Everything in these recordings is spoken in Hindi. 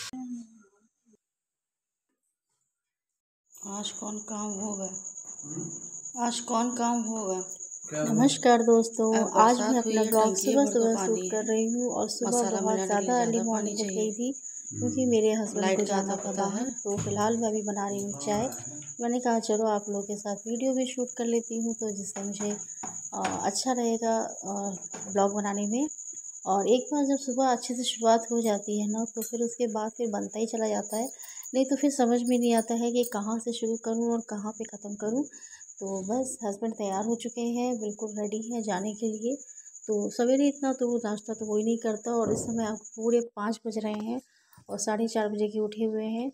आज कौन काम होगा? आज कौन काम होगा? नमस्कार दोस्तों, आज मैं अपना ब्लॉग सुबह सुबह शूट कर रही हूँ और सुबह बहुत ज़्यादा अर्ली मॉर्निंग उठ गई थी क्योंकि मेरे हस्बैंड को जाना था बाहर। तो फिलहाल मैं अभी बना रही हूँ चाय। मैंने कहा चलो आप लोगों के साथ वीडियो भी शूट कर लेती हूँ, तो जिससे मुझे अच्छा रहेगा ब्लॉग बनाने में। और एक बार जब सुबह अच्छे से शुरुआत हो जाती है ना, तो फिर उसके बाद फिर बनता ही चला जाता है। नहीं तो फिर समझ में नहीं आता है कि कहाँ से शुरू करूँ और कहाँ पे ख़त्म करूँ। तो बस हस्बैंड तैयार हो चुके हैं, बिल्कुल रेडी हैं जाने के लिए। तो सवेरे इतना तो नाश्ता तो कोई नहीं करता, और इस समय आप पूरे 5 बज रहे हैं और 4:30 बजे के उठे हुए हैं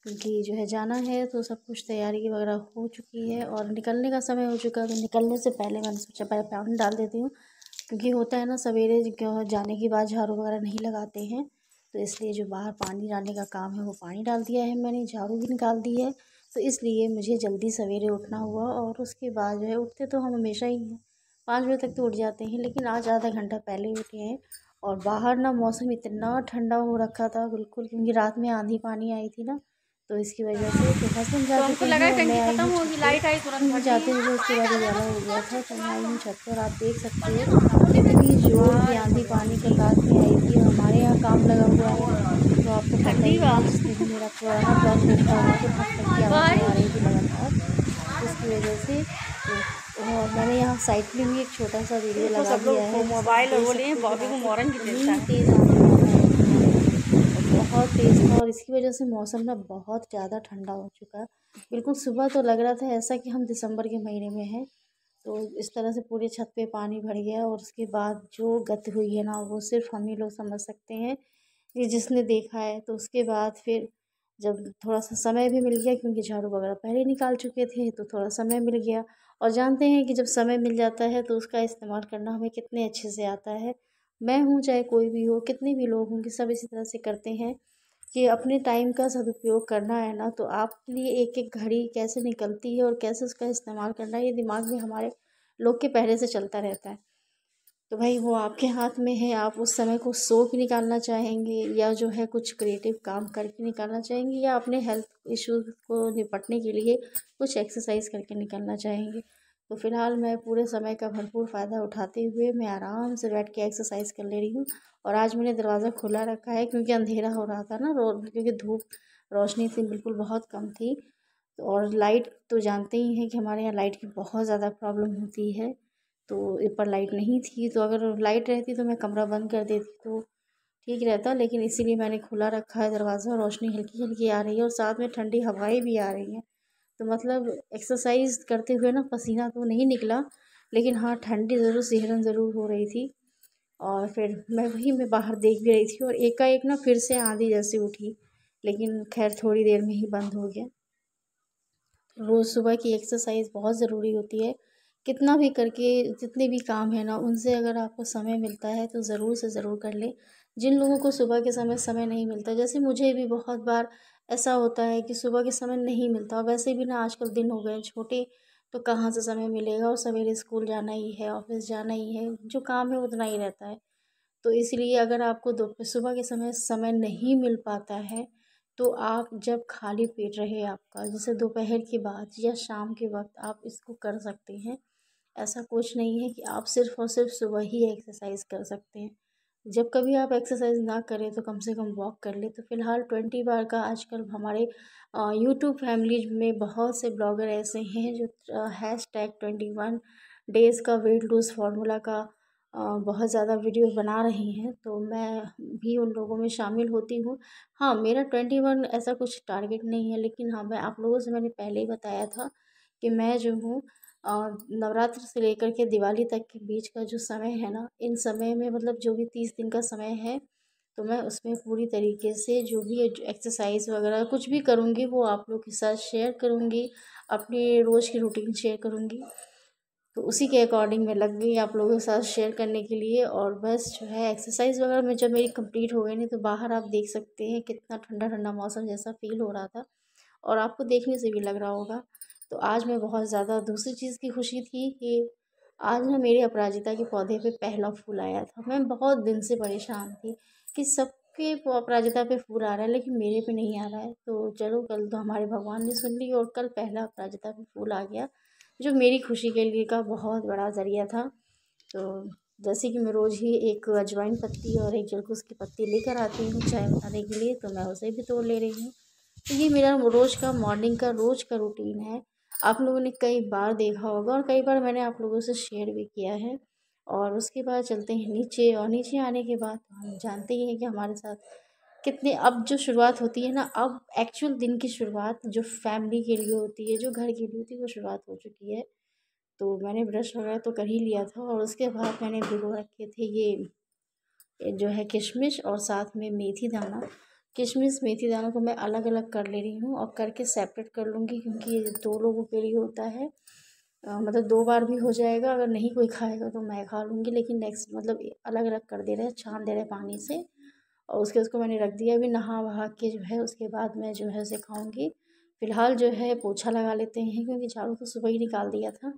क्योंकि जो है जाना है। तो सब कुछ तैयारी वगैरह हो चुकी है और निकलने का समय हो चुका है। तो निकलने से पहले मैंने सोचा पहले पानी डाल देती हूँ, क्योंकि होता है ना सवेरे जाने के बाद झाड़ू वगैरह नहीं लगाते हैं। तो इसलिए जो बाहर पानी डालने का काम है वो पानी डाल दिया है मैंने, झाड़ू भी निकाल दी है। तो इसलिए मुझे जल्दी सवेरे उठना हुआ, और उसके बाद जो है उठते तो हम हमेशा ही 5 बजे तक तो उठ जाते हैं, लेकिन आज आधा घंटा पहले उठे हैं। और बाहर ना मौसम इतना ठंडा हो रखा था बिल्कुल, क्योंकि रात में आंधी पानी आई थी ना, तो इसकी वजह से तो हस्बैंड जा चुके हैं और मैं आई हूँ छत पे, क्योंकि जाते हुए उसके बाद उजाला हो गया था। तो मैं आई हूँ छत पर, आप देख सकते हो कितनी जोर की आंधी पानी के साथ में आई थी। और हमारे यहाँ काम लगा हुआ है, तो आपको पता ही है, जिसने भी मेरा पुराना ब्लॉग देखा होगा तो ढक की आवाज़ें आ रही थी लगातार, जिसकी वजह से। और मैंने यहाँ साइड में भी एक छोटा सा वीडियो लगा दिया है, मोबाइल और बोले बॉबी को मॉर्न की तेज़ आंधी पानी आई थी यहाँ पे, बहुत तेज़ था। और इसकी वजह से मौसम ना बहुत ज़्यादा ठंडा हो चुका है। बिल्कुल सुबह तो लग रहा था ऐसा कि हम दिसंबर के महीने में हैं। तो इस तरह से पूरे छत पे पानी भर गया, और उसके बाद जो गत हुई है ना, वो सिर्फ हम ही लोग समझ सकते हैं, ये जिसने देखा है। तो उसके बाद फिर जब थोड़ा सा समय भी मिल गया, क्योंकि झाड़ू वगैरह पहले निकाल चुके थे, तो थोड़ा समय मिल गया। और जानते हैं कि जब समय मिल जाता है तो उसका इस्तेमाल करना हमें कितने अच्छे से आता है। मैं हूँ चाहे कोई भी हो, कितने भी लोग होंगे, सब इसी तरह से करते हैं कि अपने टाइम का सदुपयोग करना है ना, तो आपके लिए एक एक घड़ी कैसे निकलती है और कैसे उसका इस्तेमाल करना है, ये दिमाग में हमारे लोग के पहले से चलता रहता है। तो भाई वो आपके हाथ में है, आप उस समय को सो के निकालना चाहेंगे, या जो है कुछ क्रिएटिव काम करके निकालना चाहेंगे, या अपने हेल्थ इश्यूज को निपटने के लिए कुछ एक्सरसाइज करके निकालना चाहेंगे। तो फ़िलहाल मैं पूरे समय का भरपूर फ़ायदा उठाते हुए मैं आराम से बैठ के एक्सरसाइज कर ले रही हूँ। और आज मैंने दरवाज़ा खुला रखा है क्योंकि अंधेरा हो रहा था ना, क्योंकि धूप रोशनी थी बिल्कुल बहुत कम थी। तो और लाइट तो जानते ही हैं कि हमारे यहाँ लाइट की बहुत ज़्यादा प्रॉब्लम होती है। तो ऊपर लाइट नहीं थी, तो अगर लाइट रहती तो मैं कमरा बंद कर देती तो ठीक रहता, लेकिन इसीलिए मैंने खुला रखा है दरवाज़ा। रोशनी हल्की हल्की आ रही है और साथ में ठंडी हवाएं भी आ रही हैं। तो मतलब एक्सरसाइज करते हुए ना पसीना तो नहीं निकला, लेकिन हाँ ठंडी ज़रूर सिहरन ज़रूर हो रही थी। और फिर मैं बाहर देख भी रही थी, और एकाएक ना फिर से आंधी जैसी उठी, लेकिन खैर थोड़ी देर में ही बंद हो गया। रोज़ सुबह की एक्सरसाइज बहुत ज़रूरी होती है। कितना भी करके जितने भी काम है ना, उनसे अगर आपको समय मिलता है तो ज़रूर से ज़रूर कर लें। जिन लोगों को सुबह के समय नहीं मिलता, जैसे मुझे भी बहुत बार ऐसा होता है कि सुबह के समय नहीं मिलता। वैसे भी ना आजकल दिन हो गए हैं छोटे, तो कहाँ से समय मिलेगा, और सवेरे स्कूल जाना ही है, ऑफिस जाना ही है, जो काम है उतना ही रहता है। तो इसलिए अगर आपको सुबह के समय नहीं मिल पाता है, तो आप जब खाली पेट रहे आपका, जैसे दोपहर के बाद या शाम के वक्त आप इसको कर सकते हैं। ऐसा कुछ नहीं है कि आप सिर्फ़ और सिर्फ सुबह ही एक्सरसाइज कर सकते हैं। जब कभी आप एक्सरसाइज ना करें तो कम से कम वॉक कर लें। तो फ़िलहाल 20 बार का आजकल हमारे यूट्यूब फैमिली में बहुत से ब्लॉगर ऐसे हैं जो #21 डेज़ का वेट लूज़ फार्मूला का बहुत ज़्यादा वीडियो बना रही हैं। तो मैं भी उन लोगों में शामिल होती हूँ। हाँ, मेरा 21 ऐसा कुछ टारगेट नहीं है, लेकिन हाँ, मैं आप लोगों से मैंने पहले ही बताया था कि मैं जो हूँ नवरात्र से लेकर के दिवाली तक के बीच का जो समय है ना, इन समय में मतलब जो भी 30 दिन का समय है, तो मैं उसमें पूरी तरीके से जो भी एक्सरसाइज वगैरह कुछ भी करूँगी वो आप लोग के साथ शेयर करूँगी, अपनी रोज़ की रूटीन शेयर करूँगी। तो उसी के अकॉर्डिंग मैं लग गई आप लोगों के साथ शेयर करने के लिए। और बस जो है एक्सरसाइज वगैरह में जब मेरी कंप्लीट हो गई, नहीं तो बाहर आप देख सकते हैं कितना ठंडा ठंडा मौसम जैसा फील हो रहा था, और आपको देखने से भी लग रहा होगा। तो आज मैं बहुत ज़्यादा दूसरी चीज़ की खुशी थी कि आज ना मेरे अपराजिता के पौधे पे पहला फूल आया था। मैं बहुत दिन से परेशान थी कि सब सबके अपराजिता पे फूल आ रहा है लेकिन मेरे पे नहीं आ रहा है। तो चलो, कल तो हमारे भगवान ने सुन ली और कल पहला अपराजिता पे फूल आ गया, जो मेरी खुशी के लिए का बहुत बड़ा ज़रिया था। तो जैसे कि मैं रोज़ ही एक अजवाइन पत्ती और एक जलकुश की पत्ती लेकर आती हूँ चाय बनाने के लिए, तो मैं उसे भी तोड़ ले रही हूँ। तो ये मेरा रोज़ का मॉर्निंग का रोज़ का रूटीन है। आप लोगों ने कई बार देखा होगा और कई बार मैंने आप लोगों से शेयर भी किया है। और उसके बाद चलते हैं नीचे, और नीचे आने के बाद हम जानते ही हैं कि हमारे साथ कितने, अब जो शुरुआत होती है ना, अब एक्चुअल दिन की शुरुआत जो फैमिली के लिए होती है, जो घर के लिए होती है, वो शुरुआत हो चुकी है। तो मैंने ब्रश वगैरह तो कर ही लिया था और उसके बाद मैंने भिगो रखे थे ये जो है किशमिश और साथ में मेथी दाना। किशमिश मेथी दानों को मैं अलग अलग कर ले रही हूँ और करके सेपरेट कर लूँगी, क्योंकि ये 2 लोगों के लिए होता है। मतलब 2 बार भी हो जाएगा, अगर नहीं कोई खाएगा तो मैं खा लूँगी, लेकिन नेक्स्ट मतलब अलग अलग कर दे रहे हैं, छान दे रहे हैं पानी से। और उसको मैंने रख दिया, अभी नहा वहा के जो है उसके बाद मैं जो है उसे खाऊँगी। फ़िलहाल जो है पोछा लगा लेते हैं, क्योंकि झाड़ू तो सुबह ही निकाल दिया था।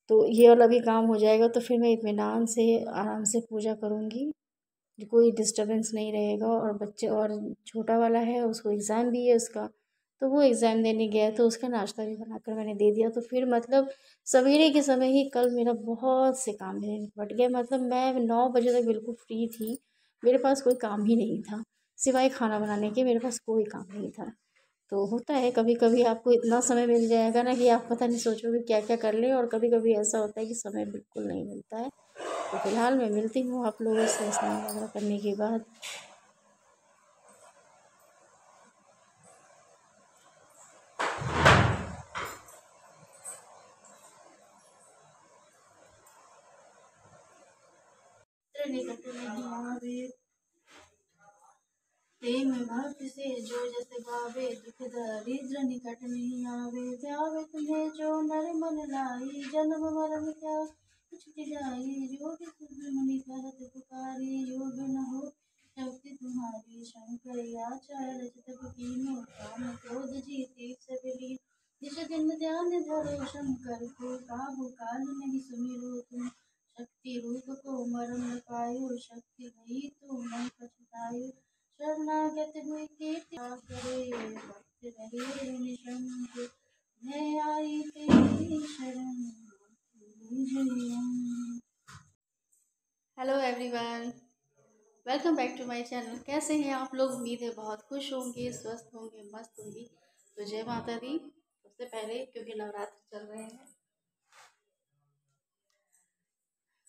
तो ये वाला भी काम हो जाएगा तो फिर मैं इत्मीनान से आराम से पूजा करूँगी, कोई डिस्टर्बेंस नहीं रहेगा। और बच्चे, और छोटा वाला है उसको एग्ज़ाम भी है उसका, तो वो एग्ज़ाम देने गया है, तो उसका नाश्ता भी बनाकर मैंने दे दिया। तो फिर मतलब सवेरे के समय ही कल मेरा बहुत से काम मेरे निपट गए, मतलब मैं 9 बजे तक बिल्कुल फ्री थी, मेरे पास कोई काम ही नहीं था सिवाय खाना बनाने के, मेरे पास कोई काम नहीं था। तो होता है कभी कभी आपको इतना समय मिल जाएगा ना कि आप पता नहीं सोचोगे क्या क्या कर लें, और कभी कभी ऐसा होता है कि समय बिल्कुल नहीं मिलता है। तो फिलहाल मैं मिलती हूँ आप लोगों से स्नान वगैरह करने के बाद। प्रेम भक्ति से जो जैसे गावे, दुख दरिद्र निकट नहीं आवे। ध्यावे तुम्हें जो नर मन लाई, जन्म मरण क्या छुट जाई। जोग सुध मुनि कहत पुकारी, योग न हो शक्ति तुम्हारी। शंकर आचार्य रचित कीनो, काम क्रोध जीते सबली। जिस दिन ध्यान धरो शंकर को, काबू काल नहीं सुमिरो तुम। शक्ति रूप को मरण न पायो, शक्ति नहीं तो मन पछतायो। शरणागत हुई कीर्ति करे, भक्त रहे निशंक। मैं आई तेरी शरण, hello everyone, welcome back to my channel. कैसे हैं आप लोग? उम्मीद है बहुत खुश होंगे, स्वस्थ होंगे, मस्त होंगी। तो जय माता दी। सबसे पहले क्योंकि नवरात्र चल रहे हैं,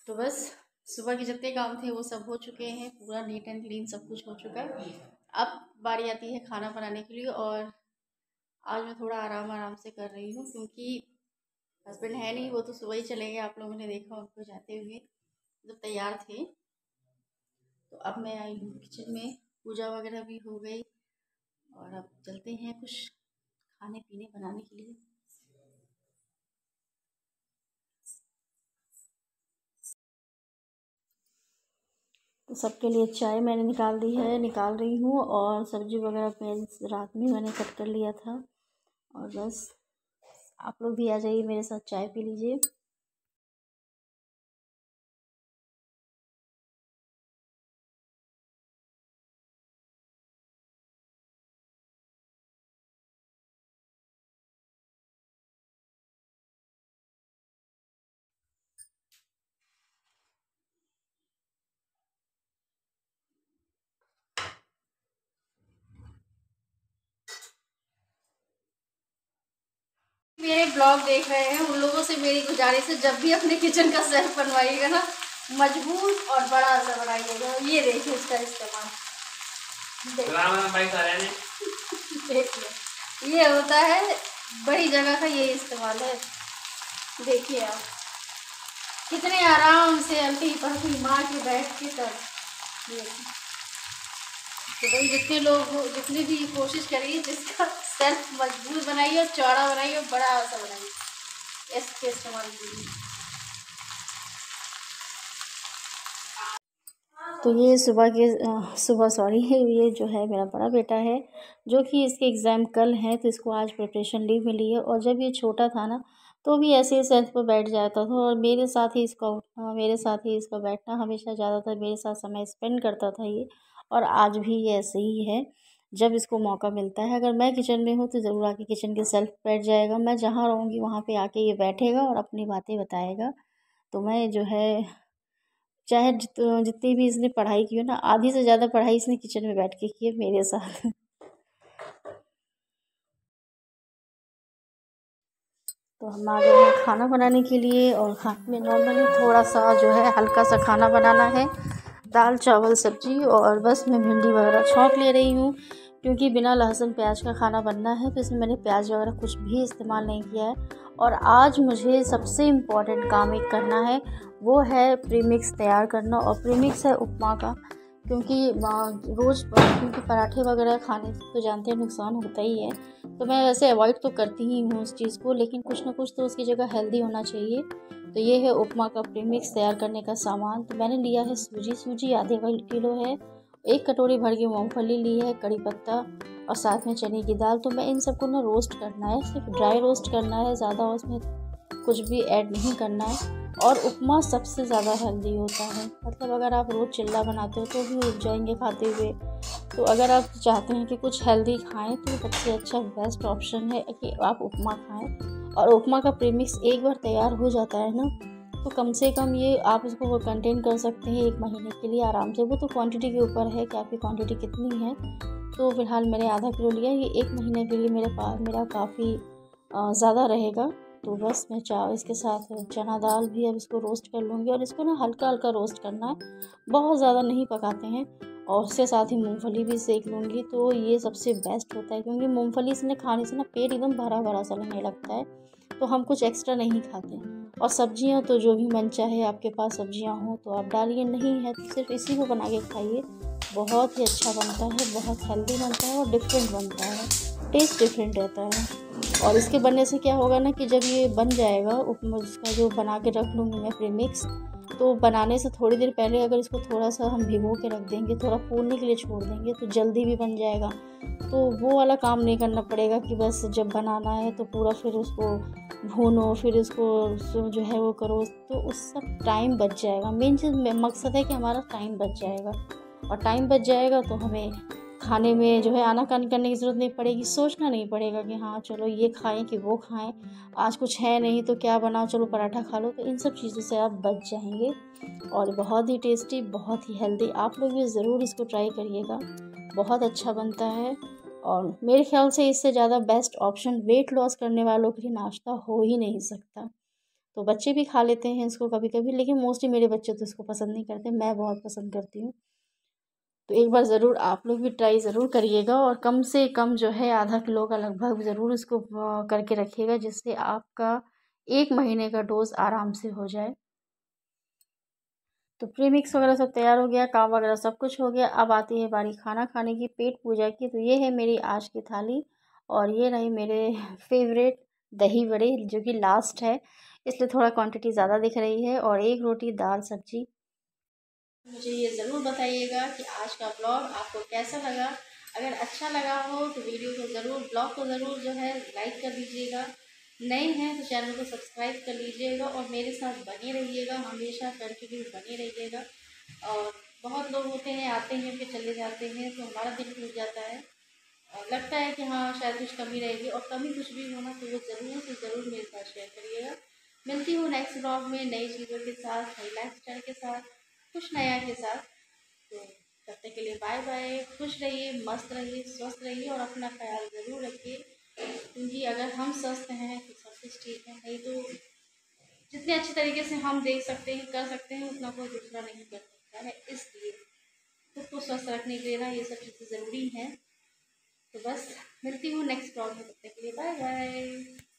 तो बस सुबह के जितने काम थे वो सब हो चुके हैं, पूरा नीट एंड क्लीन सब कुछ हो चुका है। अब बारी आती है खाना बनाने के लिए, और आज मैं थोड़ा आराम आराम से कर रही हूँ, क्योंकि हस्बैंड है नहीं, वो तो सुबह ही चले गए, आप लोगों ने देखा उनको जाते हुए जब तैयार थे। तो अब मैं आई हूँ किचन में, पूजा वगैरह भी हो गई, और अब चलते हैं कुछ खाने पीने बनाने के लिए। तो सबके लिए चाय मैंने निकाल दी है, निकाल रही हूँ, और सब्जी वगैरह मैं रात में मैंने कट कर लिया था। और बस आप लोग भी आ जाइए मेरे साथ, चाय पी लीजिए। मेरे ब्लॉग देख रहे हैं उन लोगों से मेरी गुजारिश है, जब भी अपने किचन का सेट बनवाइएगा ना, मजबूत और बड़ा सा बनाइएगा। ये देखिए इसका इस्तेमाल, देखिए ये होता है बड़ी जगह का, ये इस्तेमाल है। देखिए आप कितने आराम से अलती पलती मार के बैठ के तब। तो भाई जितने लोग हो, जितनी भी कोशिश करिए जिसका सेल्फ मजबूत बनाइए और चौड़ा बनाइए और बड़ा सा बनाइए, इसके इस्तेमाल कीजिए। तो ये सुबह सॉरी ये जो है मेरा बड़ा बेटा है, जो कि इसके एग्ज़ाम कल हैं, तो इसको आज प्रिपरेशन लीव मिली है। और जब ये छोटा था ना, तो भी ऐसे ही सेल्फ पर बैठ जाता था, और मेरे साथ ही इसका उठना, मेरे साथ ही इसका बैठना, हमेशा ज़्यादातर मेरे साथ समय स्पेंड करता था ये। और आज भी ये ऐसे ही है। जब इसको मौका मिलता है, अगर मैं किचन में हूँ तो ज़रूर आके किचन के सेल्फ बैठ जाएगा। मैं जहाँ रहूँगी वहाँ पे आके ये बैठेगा और अपनी बातें बताएगा। तो मैं जो है, चाहे जितनी भी इसने पढ़ाई की हो ना, आधी से ज़्यादा पढ़ाई इसने किचन में बैठ के की है मेरे साथ। तो हम आ गए हैं खाना बनाने के लिए। और खाने में नॉर्मली थोड़ा सा जो है हल्का सा खाना बनाना है, दाल चावल सब्जी, और बस मैं भिंडी वगैरह छौंक ले रही हूँ क्योंकि बिना लहसुन प्याज का खाना बनना है। तो इसमें मैंने प्याज वगैरह कुछ भी इस्तेमाल नहीं किया है। और आज मुझे सबसे इम्पॉर्टेंट काम एक करना है, वो है प्रीमिक्स तैयार करना। और प्रीमिक्स है उपमा का, क्योंकि रोज़ क्योंकि पराठे वगैरह खाने से तो जानते हैं नुकसान होता ही है। तो मैं वैसे अवॉइड तो करती ही हूँ उस चीज़ को, लेकिन कुछ ना कुछ तो उसकी जगह हेल्दी होना चाहिए। तो ये है उपमा का प्रीमिक्स तैयार करने का सामान। तो मैंने लिया है सूजी आधे किलो है, 1 कटोरी भर के मूँगफली ली है, कड़ी पत्ता और साथ में चने की दाल। तो मैं इन सबको ना रोस्ट करना है, सिर्फ ड्राई रोस्ट करना है, ज़्यादा उसमें कुछ भी ऐड नहीं करना है। और उपमा सबसे ज़्यादा हेल्दी होता है, मतलब अगर आप रोज़ चिल्ला बनाते हो तो भी उठ जाएंगे खाते हुए। तो अगर आप चाहते हैं कि कुछ हेल्दी खाएं तो सबसे अच्छा बेस्ट ऑप्शन है कि आप उपमा खाएं। और उपमा का प्रीमिक्स एक बार तैयार हो जाता है ना, तो कम से कम ये आप उसको कंटेन कर सकते हैं 1 महीने के लिए आराम से। वो तो क्वांटिटी के ऊपर है कि आपकी क्वांटिटी कितनी है। तो फ़िलहाल मैंने आधा किलो लिया, ये 1 महीने के लिए मेरा काफ़ी ज़्यादा रहेगा। तो बस मैं इसके साथ चना दाल भी अब इसको रोस्ट कर लूँगी। और इसको ना हल्का हल्का रोस्ट करना है, बहुत ज़्यादा नहीं पकाते हैं। और उसके साथ ही मूंगफली भी सेक लूँगी, तो ये सबसे बेस्ट होता है, क्योंकि मूंगफली से खाने से ना पेट एकदम भरा भरा सा लगने लगता है, तो हम कुछ एक्स्ट्रा नहीं खाते। और सब्जियां तो जो भी मन चाहे आपके पास सब्जियां हो तो आप डालिए, नहीं है तो सिर्फ इसी को बना के खाइए। बहुत ही अच्छा बनता है, बहुत हेल्दी बनता है और डिफरेंट बनता है, टेस्ट डिफरेंट रहता है। और इसके बनने से क्या होगा ना कि जब ये बन जाएगा उपमा, इसका जो बना के रख लूँगी मैं प्रीमिक्स, तो बनाने से थोड़ी देर पहले अगर इसको थोड़ा सा हम भिगो के रख देंगे, थोड़ा फूलने के लिए छोड़ देंगे, तो जल्दी भी बन जाएगा। तो वो वाला काम नहीं करना पड़ेगा कि बस जब बनाना है तो पूरा फिर उसको भूनो, फिर उसको जो है वो करो, तो उस सब टाइम बच जाएगा। मेन चीज़ मकसद है कि हमारा टाइम बच जाएगा, और टाइम बच जाएगा तो हमें खाने में जो है आनाकानी करने की ज़रूरत नहीं पड़ेगी, सोचना नहीं पड़ेगा कि हाँ चलो ये खाएं कि वो खाएं, आज कुछ है नहीं तो क्या बनाओ, चलो पराठा खा लो। तो इन सब चीज़ों से आप बच जाएंगे। और बहुत ही टेस्टी, बहुत ही हेल्दी, आप लोग भी ज़रूर इसको ट्राई करिएगा, बहुत अच्छा बनता है। और मेरे ख्याल से इससे ज़्यादा बेस्ट ऑप्शन वेट लॉस करने वालों के लिए नाश्ता हो ही नहीं सकता। तो बच्चे भी खा लेते हैं इसको कभी कभी, लेकिन मोस्टली मेरे बच्चे तो इसको पसंद नहीं करते, मैं बहुत पसंद करती हूँ। तो एक बार ज़रूर आप लोग भी ट्राई ज़रूर करिएगा, और कम से कम जो है आधा किलो का लगभग ज़रूर इसको करके रखिएगा, जिससे आपका 1 महीने का डोज आराम से हो जाए। तो प्रीमिक्स वगैरह सब तैयार हो गया, काम वगैरह सब कुछ हो गया। अब आती है बारी खाना खाने की, पेट पूजा की। तो ये है मेरी आज की थाली, और ये रही मेरे फेवरेट दही बड़े, जो कि लास्ट है, इसलिए थोड़ा क्वांटिटी ज़्यादा दिख रही है, और 1 रोटी दाल सब्जी। मुझे ये ज़रूर बताइएगा कि आज का ब्लॉग आपको कैसा लगा। अगर अच्छा लगा हो तो वीडियो को ज़रूर, ब्लॉग को ज़रूर जो है लाइक कर दीजिएगा। नए हैं तो चैनल को सब्सक्राइब कर लीजिएगा, और मेरे साथ बने रहिएगा, हमेशा कंटिन्यू बने रहिएगा। और बहुत लोग होते हैं, आते हैं फिर चले जाते हैं, तो हमारा दिल टूट जाता है, और लगता है कि हाँ शायद कुछ कमी रहेगी, और कमी कुछ भी होना तो वो ज़रूर से ज़रूर मेरे साथ शेयर करिएगा। मिलती हूँ नेक्स्ट ब्लॉग में नई चीज़ों के साथ, नई लाइफस्टाइल के साथ, कुछ नया के साथ। तो तब तक के लिए बाय बाय, खुश रहिए, मस्त रहिए, स्वस्थ रहिए, और अपना ख्याल ज़रूर रखिए, क्योंकि अगर हम स्वस्थ हैं तो सब कुछ ठीक है। नहीं तो जितने अच्छे तरीके से हम देख सकते हैं, कर सकते हैं, उतना कोई दूसरा नहीं कर सकता है। इसलिए खुद को स्वस्थ रखने के लिए ना ये सब चीज़ें ज़रूरी हैं। तो बस मिलती हूँ नेक्स्ट ब्लॉग में, तब तक के लिए बाय बाय।